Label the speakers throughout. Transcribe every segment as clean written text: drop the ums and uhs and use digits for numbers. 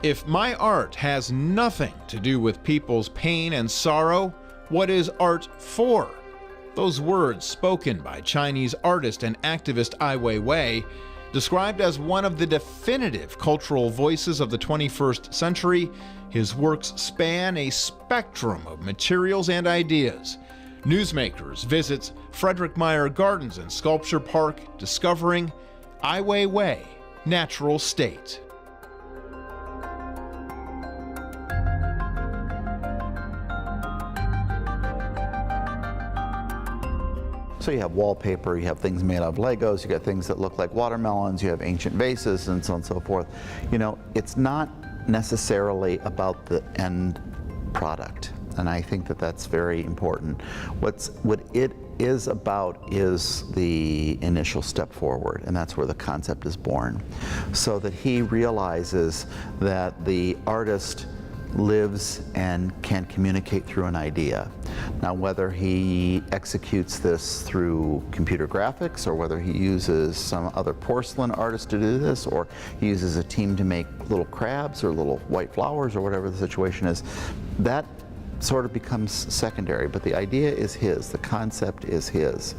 Speaker 1: If my art has nothing to do with people's pain and sorrow, what is art for? Those words spoken by Chinese artist and activist Ai Weiwei, described as one of the definitive cultural voices of the 21st century, his works span a spectrum of materials and ideas. Newsmakers visits Frederik Meijer Gardens and Sculpture Park, discovering Ai Weiwei, Natural State.
Speaker 2: So you have wallpaper, you have things made of Legos, you got things that look like watermelons, you have ancient vases, and so on and so forth. You know, it's not necessarily about the end product, and I think that that's very important. What it is about is the initial step forward, and that's where the concept is born. So that he realizes that the artist lives and can communicate through an idea. Now, whether he executes this through computer graphics, or whether he uses some other porcelain artist to do this, or he uses a team to make little crabs or little white flowers, or whatever the situation is, that sort of becomes secondary, but the idea is his, the concept is his.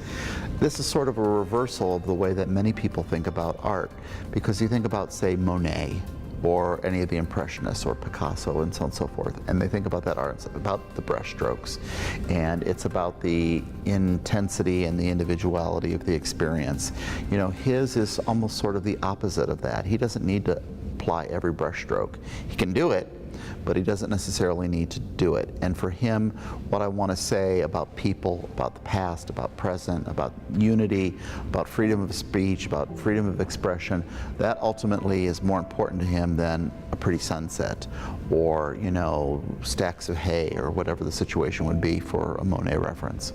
Speaker 2: This is sort of a reversal of the way that many people think about art, because you think about, say, Monet, or any of the Impressionists, or Picasso, and so on and so forth. And they think about that art, it's about the brush strokes. And it's about the intensity and the individuality of the experience. You know, his is almost sort of the opposite of that. He doesn't need to apply every brush stroke. He can do it, but he doesn't necessarily need to do it. And for him, what I want to say about people, about the past, about present, about unity, about freedom of speech, about freedom of expression, that ultimately is more important to him than a pretty sunset, or, you know, stacks of hay, or whatever the situation would be for a Monet reference.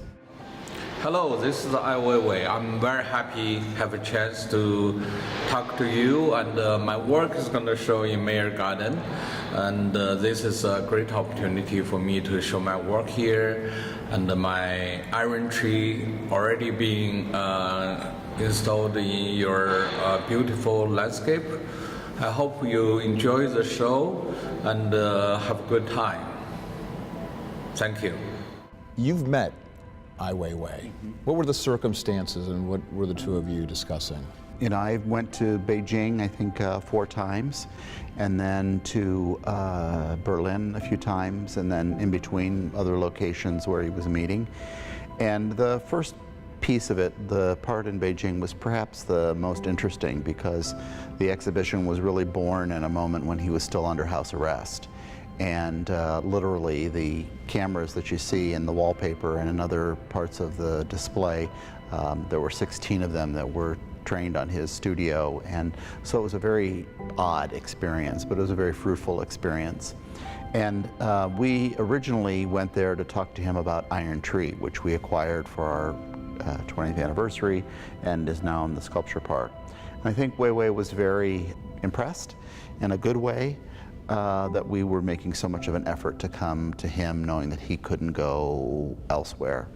Speaker 3: Hello, this is Ai Weiwei. I'm very happy to have a chance to talk to you, and my work is going to show in Meijer Garden, and this is a great opportunity for me to show my work here, and my iron tree already being installed in your beautiful landscape. I hope you enjoy the show and have a good time. Thank you.
Speaker 1: You've met Ai Weiwei. What were the circumstances, and what were the two of you discussing?
Speaker 2: You know, I went to Beijing, I think, 4 times, and then to Berlin a few times, and then in between other locations where he was meeting. And the first piece of it, the part in Beijing, was perhaps the most interesting, because the exhibition was really born in a moment when he was still under house arrest. And literally the cameras that you see in the wallpaper and in other parts of the display, there were 16 of them that were trained on his studio, and so it was a very odd experience, but it was a very fruitful experience. And we originally went there to talk to him about Iron Tree, which we acquired for our 20th anniversary and is now in the Sculpture Park. And I think Weiwei was very impressed in a good way that we were making so much of an effort to come to him, knowing that he couldn't go elsewhere.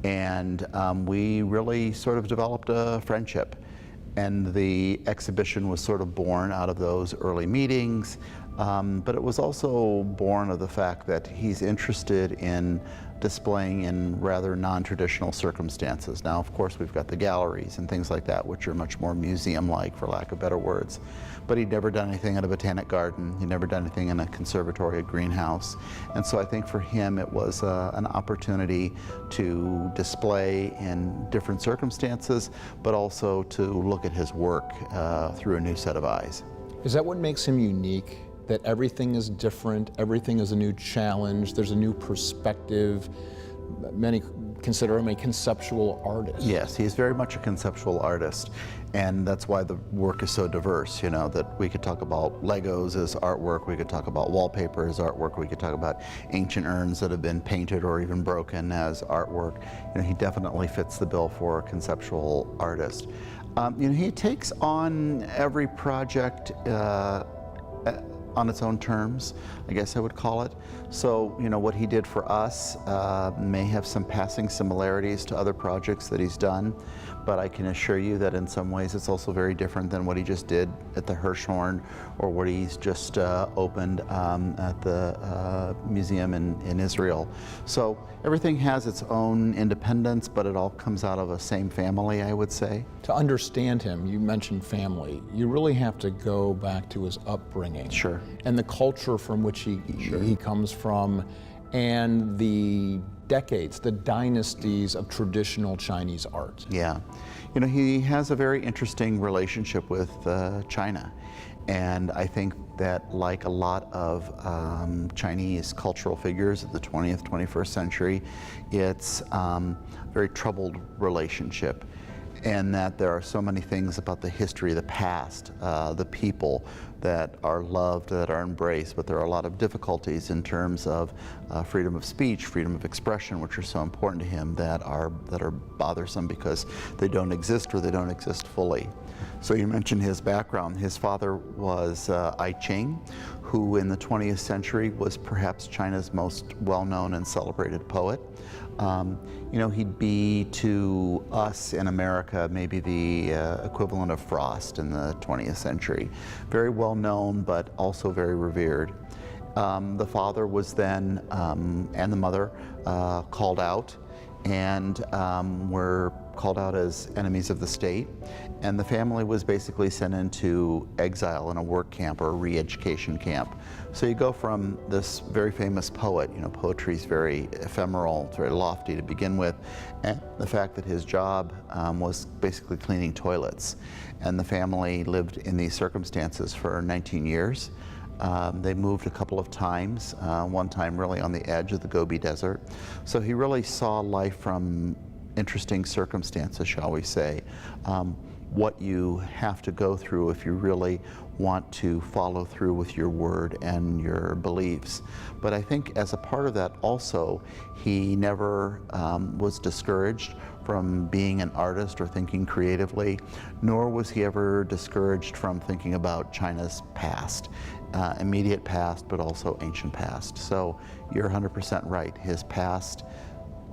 Speaker 2: And we really sort of developed a friendship. And the exhibition was sort of born out of those early meetings, but it was also born of the fact that he's interested in displaying in rather non-traditional circumstances. Now, of course, we've got the galleries and things like that, which are much more museum-like, for lack of better words. But he'd never done anything in a botanic garden. He'd never done anything in a conservatory, a greenhouse. And so I think for him it was an opportunity to display in different circumstances, but also to look at his work through a new set of eyes.
Speaker 1: Is that what makes him unique? That everything is different, everything is a new challenge, there's a new perspective? Many consider him a conceptual artist.
Speaker 2: Yes, he's very much a conceptual artist, and that's why the work is so diverse, you know, that we could talk about Legos as artwork, we could talk about wallpaper as artwork, we could talk about ancient urns that have been painted or even broken as artwork. You know, he definitely fits the bill for a conceptual artist. You know, he takes on every project on its own terms, I guess I would call it. So, you know, what he did for us may have some passing similarities to other projects that he's done, but I can assure you that in some ways it's also very different than what he just did at the Hirshhorn or what he's just opened at the museum in Israel. So everything has its own independence, but it all comes out of a same family, I would say.
Speaker 1: To understand him, you mentioned family. You really have to go back to his upbringing.
Speaker 2: Sure.
Speaker 1: And the culture from which he comes from, and the decades, the dynasties of traditional Chinese art.
Speaker 2: Yeah. You know, he has a very interesting relationship with China. And I think that, like a lot of Chinese cultural figures of the 20th, 21st century, it's a very troubled relationship. And that there are so many things about the history, the past, the people that are loved, that are embraced, but there are a lot of difficulties in terms of freedom of speech, freedom of expression, which are so important to him, that are bothersome because they don't exist or they don't exist fully. So you mentioned his background. His father was Ai Qing, who in the 20th century was perhaps China's most well-known and celebrated poet. You know, he'd be to us in America maybe the equivalent of Frost in the 20th century. Very well known, but also very revered. The father was then, and the mother, called out, and were called out as enemies of the state. And the family was basically sent into exile in a work camp or a re-education camp. So you go from this very famous poet, you know, poetry's very ephemeral, it's very lofty to begin with, and the fact that his job was basically cleaning toilets. And the family lived in these circumstances for 19 years. They moved a couple of times, one time really on the edge of the Gobi Desert. So he really saw life from interesting circumstances, shall we say. What you have to go through if you really want to follow through with your word and your beliefs. But I think as a part of that also, he never was discouraged from being an artist or thinking creatively, nor was he ever discouraged from thinking about China's past, immediate past, but also ancient past. So you're 100% right. His past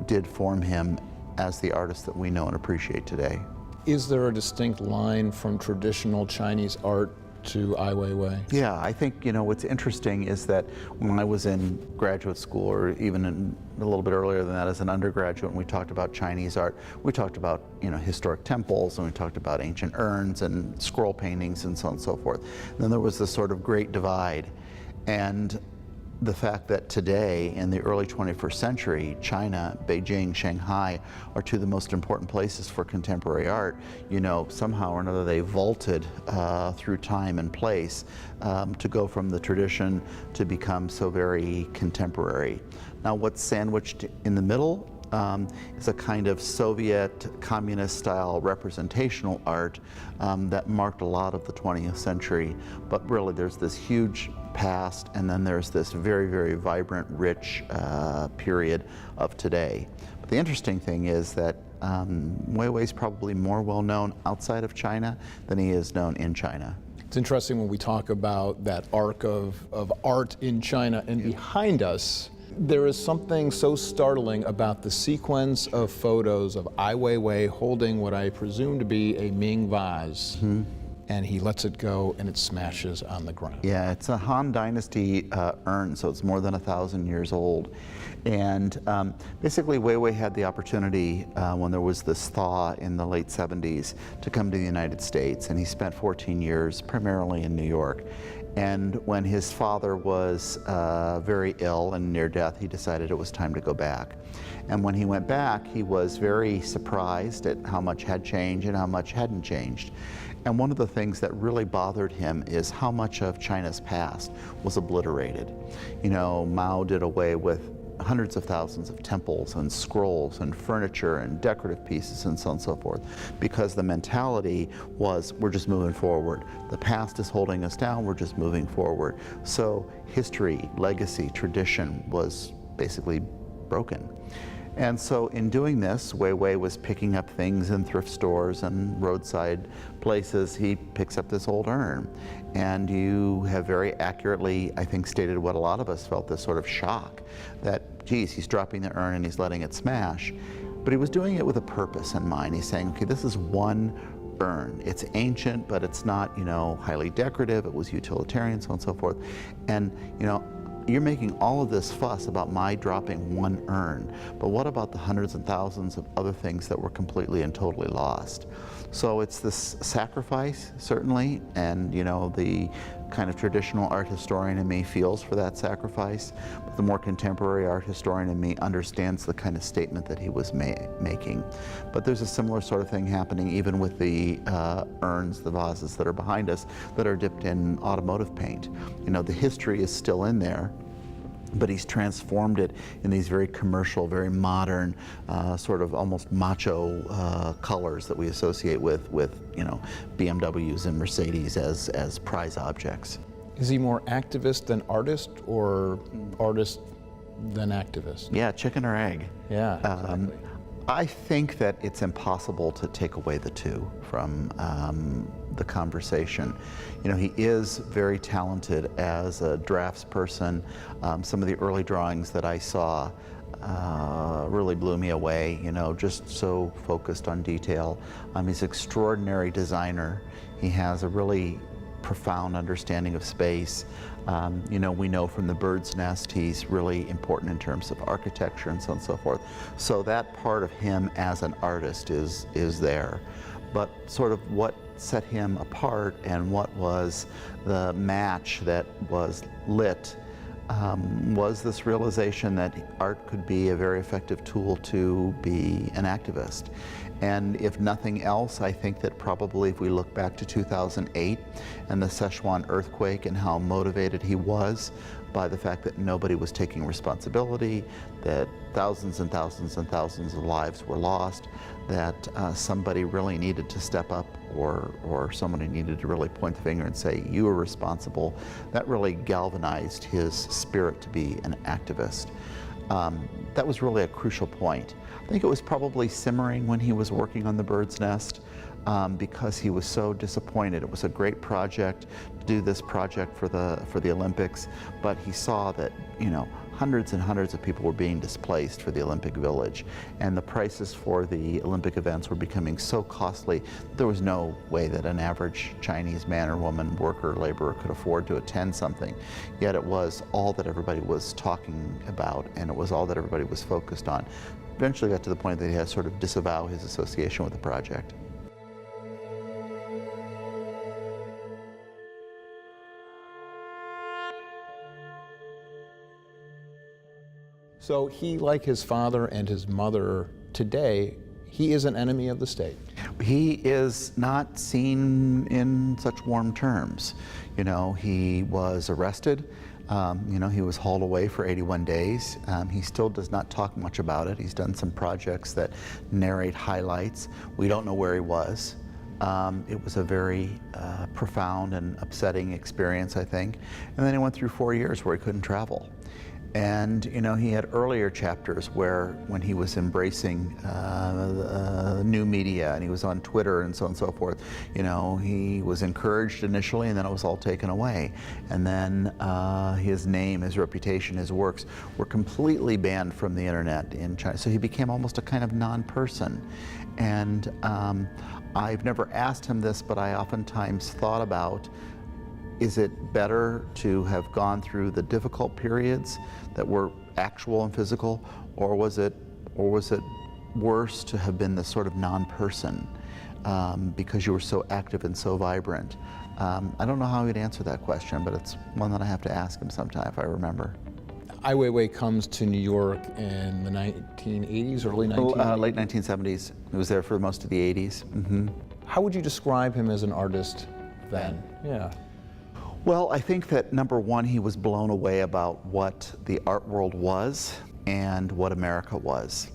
Speaker 2: did form him as the artist that we know and appreciate today.
Speaker 1: Is there a distinct line from traditional Chinese art to Ai Weiwei?
Speaker 2: Yeah, I think, you know, what's interesting is that when I was in graduate school, or even a little bit earlier than that as an undergraduate, and we talked about Chinese art, we talked about, you know, historic temples, and we talked about ancient urns and scroll paintings and so on and so forth. And then there was this sort of great divide. And the fact that today, in the early 21st century, China, Beijing, Shanghai are two of the most important places for contemporary art, you know, somehow or another they vaulted through time and place to go from the tradition to become so very contemporary. Now, what's sandwiched in the middle is a kind of Soviet communist-style representational art that marked a lot of the 20th century. But really, there's this huge past, and then there's this very, very vibrant, rich period of today. But the interesting thing is that Weiwei's probably more well-known outside of China than he is known in China.
Speaker 1: It's interesting when we talk about that arc of art in China, and behind us, there is something so startling about the sequence of photos of Ai Weiwei holding what I presume to be a Ming vase. Mm-hmm. And he lets it go and it smashes on the ground.
Speaker 2: Yeah, it's a Han Dynasty urn, so it's more than 1,000 years old. And basically Weiwei had the opportunity when there was this thaw in the late 70s to come to the United States, and he spent 14 years primarily in New York. And when his father was very ill and near death, he decided it was time to go back. And when he went back, he was very surprised at how much had changed and how much hadn't changed. And one of the things that really bothered him is how much of China's past was obliterated. You know, Mao did away with hundreds of thousands of temples and scrolls and furniture and decorative pieces and so on and so forth, because the mentality was, we're just moving forward. The past is holding us down, we're just moving forward. So history, legacy, tradition was basically broken. And so in doing this, Weiwei was picking up things in thrift stores and roadside places. He picks up this old urn. And you have very accurately, I think, stated what a lot of us felt, this sort of shock that, geez, he's dropping the urn and he's letting it smash. But he was doing it with a purpose in mind. He's saying, okay, this is one urn. It's ancient, but it's not, highly decorative. It was utilitarian, so on and so forth. And, you're making all of this fuss about my dropping one urn, but what about the hundreds and thousands of other things that were completely and totally lost? So it's this sacrifice, certainly, and the kind of traditional art historian in me feels for that sacrifice, but the more contemporary art historian in me understands the kind of statement that he was making. But there's a similar sort of thing happening even with the urns, the vases that are behind us that are dipped in automotive paint. The history is still in there, but he's transformed it in these very commercial, very modern, sort of almost macho colors that we associate with BMWs and Mercedes as prize objects.
Speaker 1: Is he more activist than artist, or artist than activist?
Speaker 2: Yeah, chicken or egg.
Speaker 1: Yeah, exactly.
Speaker 2: I think that it's impossible to take away the two from the conversation. He is very talented as a draftsperson. Some of the early drawings that I saw really blew me away, just so focused on detail. He's an extraordinary designer. He has a really profound understanding of space. We know from the bird's nest he's really important in terms of architecture and so on and so forth. So that part of him as an artist is there. But sort of what set him apart and what was the match that was lit was this realization that art could be a very effective tool to be an activist. And if nothing else, I think that probably if we look back to 2008 and the Sichuan earthquake and how motivated he was by the fact that nobody was taking responsibility, that thousands and thousands and thousands of lives were lost, that somebody really needed to step up or somebody needed to really point the finger and say, you are responsible, that really galvanized his spirit to be an activist. That was really a crucial point. I think it was probably simmering when he was working on the bird's nest because he was so disappointed. It was a great project to do this project for the Olympics, but he saw that hundreds and hundreds of people were being displaced for the Olympic Village, and the prices for the Olympic events were becoming so costly there was no way that an average Chinese man or woman, worker, laborer could afford to attend something. Yet it was all that everybody was talking about, and it was all that everybody was focused on. Eventually got to the point that he had to sort of disavow his association with the project.
Speaker 1: So he, like his father and his mother today, he is an enemy of the state.
Speaker 2: He is not seen in such warm terms. He was arrested. He was hauled away for 81 days. He still does not talk much about it. He's done some projects that narrate highlights. We don't know where he was. It was a very profound and upsetting experience, I think. And then he went through 4 years where he couldn't travel. And he had earlier chapters when he was embracing new media and he was on Twitter and so on and so forth. He was encouraged initially, and then it was all taken away. And then his name, his reputation, his works were completely banned from the internet in China. So he became almost a kind of non-person. And I've never asked him this, but I oftentimes thought about, is it better to have gone through the difficult periods that were actual and physical, or was it worse to have been this sort of non-person because you were so active and so vibrant? I don't know how he'd answer that question, but it's one that I have to ask him sometime if I remember.
Speaker 1: Ai Weiwei comes to New York in the 1980s, early 1980s?
Speaker 2: Late 1970s. He was there for most of the 80s. Mm-hmm.
Speaker 1: How would you describe him as an artist then? Yeah.
Speaker 2: Well, I think that number one, he was blown away about what the art world was and what America was.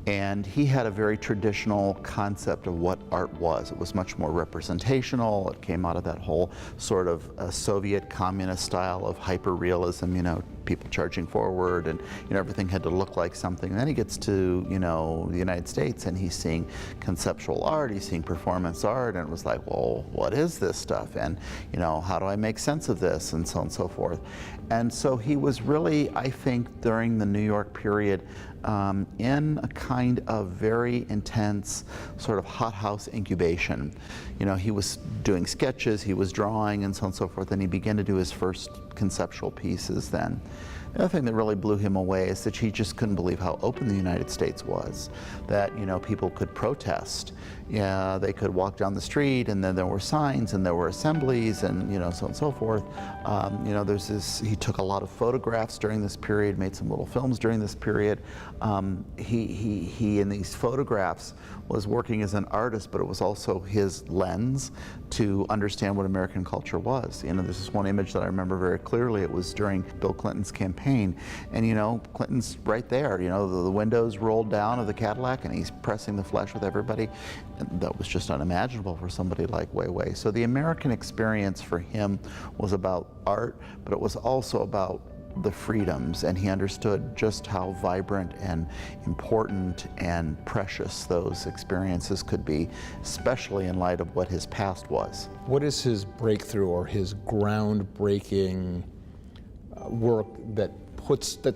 Speaker 2: And he had a very traditional concept of what art was. It was much more representational. It came out of that whole sort of Soviet communist style of hyper-realism, you know, people charging forward, and you know, everything had to look like something. And then he gets to, you know, the United States, and he's seeing conceptual art, he's seeing performance art, and it was like, well, what is this stuff? And you know, how do I make sense of this? And so on and so forth. And so he was really, I think, during the New York period, in a kind of very intense sort of hothouse incubation. You know, he was doing sketches, he was drawing, and so on and so forth, and he began to do his first conceptual pieces then. The other thing that really blew him away is that he just couldn't believe how open the United States was. That, you know, people could protest. Yeah, they could walk down the street, and then there were signs, and there were assemblies, and you know, so on and so forth. You know, there's this. He took a lot of photographs during this period, made some little films during this period. He in these photographs was working as an artist, but it was also his lens to understand what American culture was. You know, there's this one image that I remember very clearly. It was during Bill Clinton's campaign, and you know, Clinton's right there. You know, the windows rolled down of the Cadillac, and he's pressing the flesh with everybody. And that was just unimaginable for somebody like Weiwei. So the American experience for him was about art, but it was also about the freedoms, and he understood just how vibrant and important and precious those experiences could be, especially in light of what his past was.
Speaker 1: What is his breakthrough or his groundbreaking work that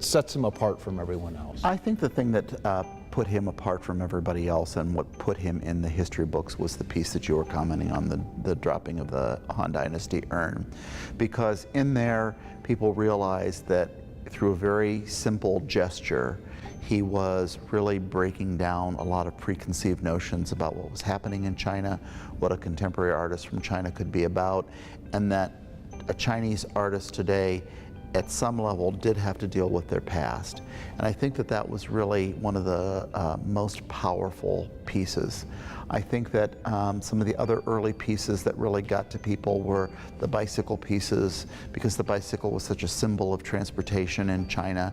Speaker 1: sets him apart from everyone else?
Speaker 2: I think the thing that put him apart from everybody else and what put him in the history books was the piece that you were commenting on, the dropping of the Han Dynasty urn. Because in there, people realized that through a very simple gesture, he was really breaking down a lot of preconceived notions about what was happening in China, what a contemporary artist from China could be about, and that a Chinese artist today at some level did have to deal with their past. And I think that that was really one of the most powerful pieces. I think that some of the other early pieces that really got to people were the bicycle pieces, because the bicycle was such a symbol of transportation in China,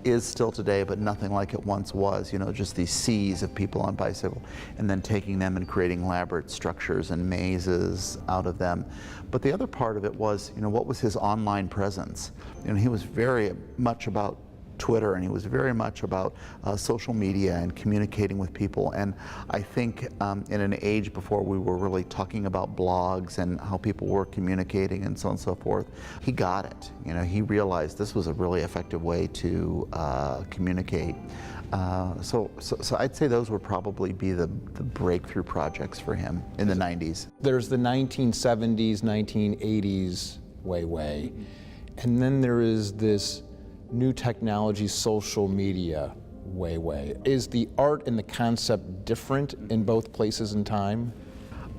Speaker 2: is still today, but nothing like it once was. You know, just these seas of people on bicycle, and then taking them and creating elaborate structures and mazes out of them. But the other part of it was, you know, what was his online presence? You know, he was very much about Twitter, and he was very much about social media and communicating with people. And I think in an age before we were really talking about blogs and how people were communicating and so on and so forth, he got it. You know, he realized this was a really effective way to communicate. So I'd say those would probably be the breakthrough projects for him in the 90s.
Speaker 1: There's the 1970s, 1980s Weiwei, and then there is this new technology, social media Weiwei. Is the art and the concept different in both places and time?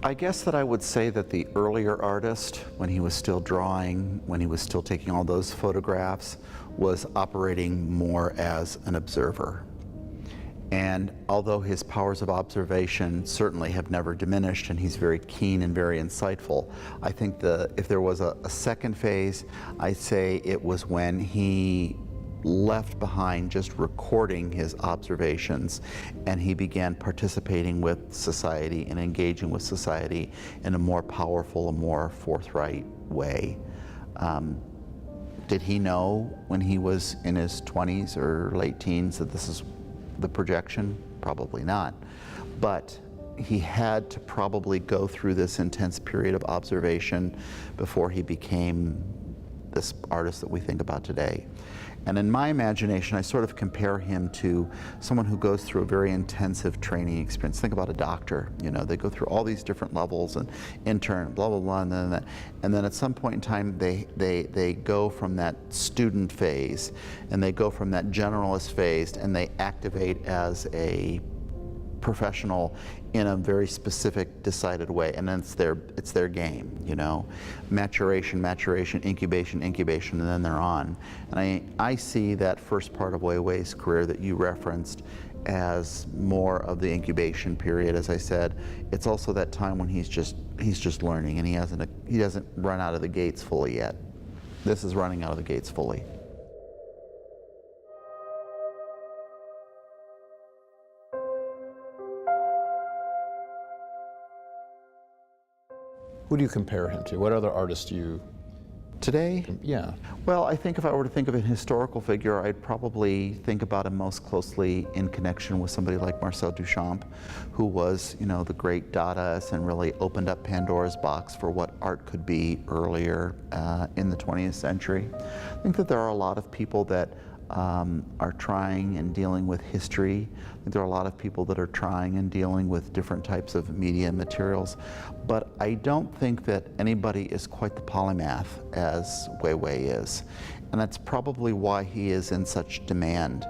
Speaker 2: I guess that I would say that the earlier artist, when he was still drawing, when he was still taking all those photographs, was operating more as an observer. And although his powers of observation certainly have never diminished, and he's very keen and very insightful, I think if there was a second phase, I'd say it was when he left behind just recording his observations, and he began participating with society and engaging with society in a more powerful, a more forthright way. Did he know when he was in his 20s or late teens that this is the projection? Probably not. But he had to probably go through this intense period of observation before he became this artist that we think about today. And in my imagination, I sort of compare him to someone who goes through a very intensive training experience. Think about a doctor. You know, they go through all these different levels, and intern, blah, blah, blah, and then at some point in time, they go from that student phase, and they go from that generalist phase, and they activate as a professional in a very specific, decided way, and then it's their game, you know. Maturation, incubation, and then they're on. And I see that first part of Weiwei's career that you referenced as more of the incubation period. As I said, it's also that time when he's just learning, and he hasn't run out of the gates fully yet. This is running out of the gates fully.
Speaker 1: Who do you compare him to? What other artists do you?
Speaker 2: Today?
Speaker 1: Yeah.
Speaker 2: Well, I think if I were to think of a historical figure, I'd probably think about him most closely in connection with somebody like Marcel Duchamp, who was, the great Dadaist and really opened up Pandora's box for what art could be earlier in the 20th century. I think that there are a lot of people that are trying and dealing with history. I think there are a lot of people that are trying and dealing with different types of media and materials, but I don't think that anybody is quite the polymath as Weiwei is. And that's probably why he is in such demand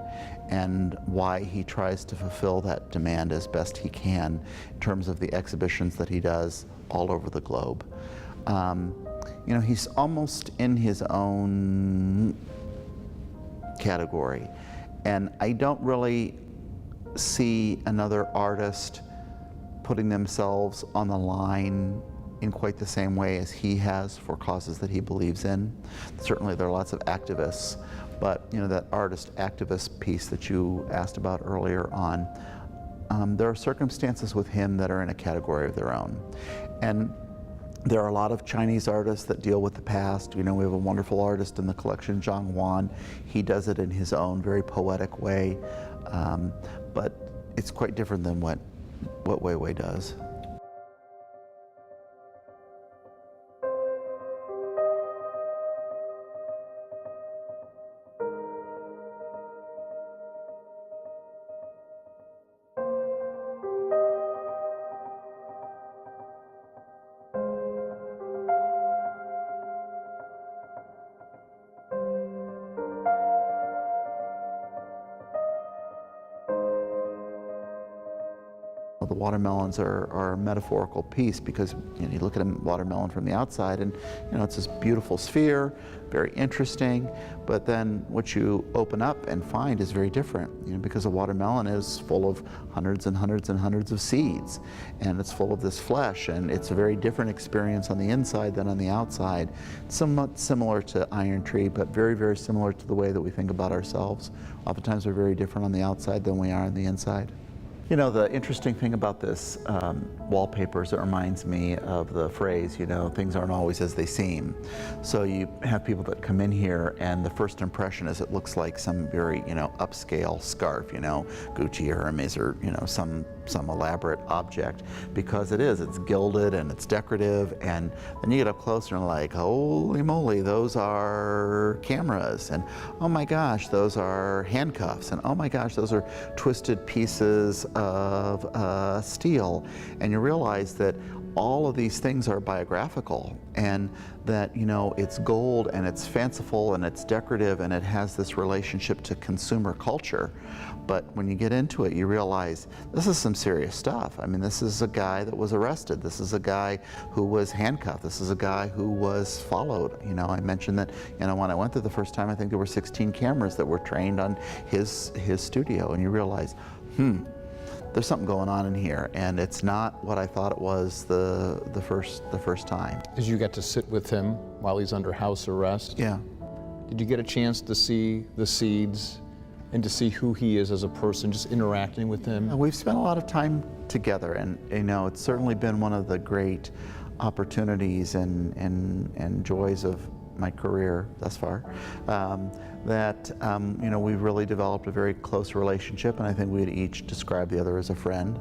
Speaker 2: and why he tries to fulfill that demand as best he can in terms of the exhibitions that he does all over the globe. He's almost in his own category, and I don't really see another artist putting themselves on the line in quite the same way as he has for causes that he believes in. Certainly there are lots of activists, but that artist-activist piece that you asked about earlier on, there are circumstances with him that are in a category of their own. And there are a lot of Chinese artists that deal with the past. We have a wonderful artist in the collection, Zhang Wan. He does it in his own very poetic way, but it's quite different than what Weiwei does. The watermelons are a metaphorical piece because you look at a watermelon from the outside and it's this beautiful sphere, very interesting, but then what you open up and find is very different, because a watermelon is full of hundreds and hundreds and hundreds of seeds, and it's full of this flesh, and it's a very different experience on the inside than on the outside. Somewhat similar to Iron Tree, but very, very similar to the way that we think about ourselves. Oftentimes we're very different on the outside than we are on the inside. The interesting thing about this wallpaper is it reminds me of the phrase, things aren't always as they seem. So you have people that come in here and the first impression is it looks like some very, upscale scarf, Gucci or Hermes or, some elaborate object, because it's gilded and it's decorative, and then you get up closer and like, holy moly, those are cameras, and oh my gosh, those are handcuffs, and oh my gosh, those are twisted pieces of steel, and you realize that all of these things are biographical, and that it's gold and it's fanciful and it's decorative and it has this relationship to consumer culture. But when you get into it, you realize this is some serious stuff. I mean, this is a guy that was arrested. This is a guy who was handcuffed. This is a guy who was followed. I mentioned that when I went there the first time, I think there were 16 cameras that were trained on his studio, and you realize, there's something going on in here, and it's not what I thought it was the first time.
Speaker 1: Did you get to sit with him while he's under house arrest?
Speaker 2: Yeah.
Speaker 1: Did you get a chance to see the seeds and to see who he is as a person, just interacting with him?
Speaker 2: We've spent a lot of time together, and it's certainly been one of the great opportunities and joys of my career thus far, that we've really developed a very close relationship, and I think we'd each describe the other as a friend.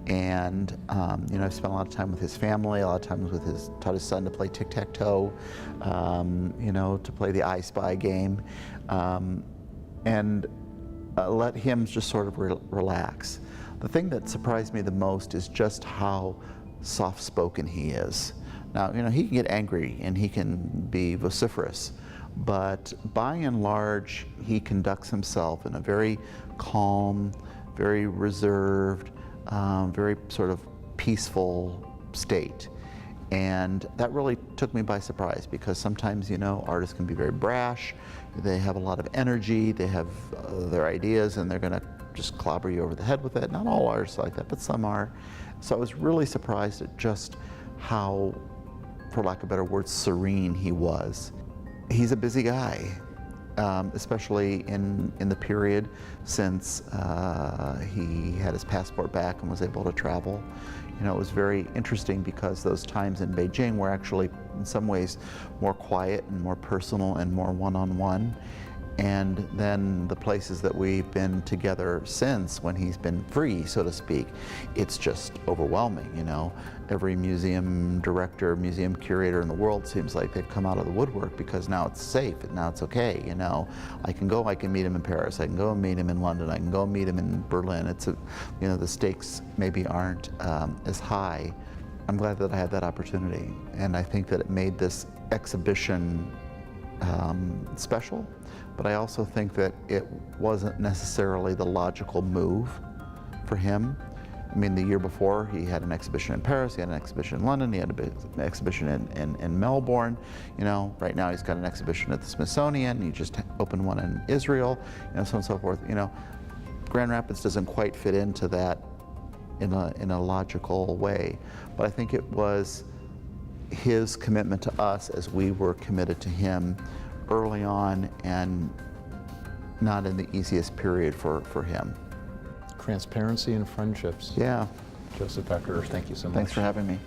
Speaker 2: And I've spent a lot of time with his family, a lot of times with taught his son to play tic-tac-toe, to play the I Spy game, and let him just sort of relax. The thing that surprised me the most is just how soft-spoken he is. Now, he can get angry and he can be vociferous, but by and large, he conducts himself in a very calm, very reserved, very sort of peaceful state. And that really took me by surprise, because sometimes, artists can be very brash, they have a lot of energy, they have their ideas, and they're gonna just clobber you over the head with it. Not all artists are like that, but some are. So I was really surprised at just how, for lack of a better word, serene he was. He's a busy guy, especially in the period since he had his passport back and was able to travel. You know, it was very interesting because those times in Beijing were actually in some ways more quiet and more personal and more one-on-one. And then the places that we've been together since, when he's been free, so to speak, it's just overwhelming, you know. Every museum director, museum curator in the world seems like they've come out of the woodwork because now it's safe and now it's okay, you know. I can meet him in Paris, I can go and meet him in London, I can go and meet him in Berlin. You know, the stakes maybe aren't as high. I'm glad that I had that opportunity, and I think that it made this exhibition special. But I also think that it wasn't necessarily the logical move for him. I mean, the year before, he had an exhibition in Paris, he had an exhibition in London, he had an exhibition in Melbourne. You know, right now he's got an exhibition at the Smithsonian, he just opened one in Israel, you know, so on and so forth. You know, Grand Rapids doesn't quite fit into that in a logical way. But I think it was his commitment to us as we were committed to him early on, and not in the easiest period for him.
Speaker 1: Transparency and friendships.
Speaker 2: Yeah.
Speaker 1: Joseph Becker, thank you so much.
Speaker 2: Thanks for having me.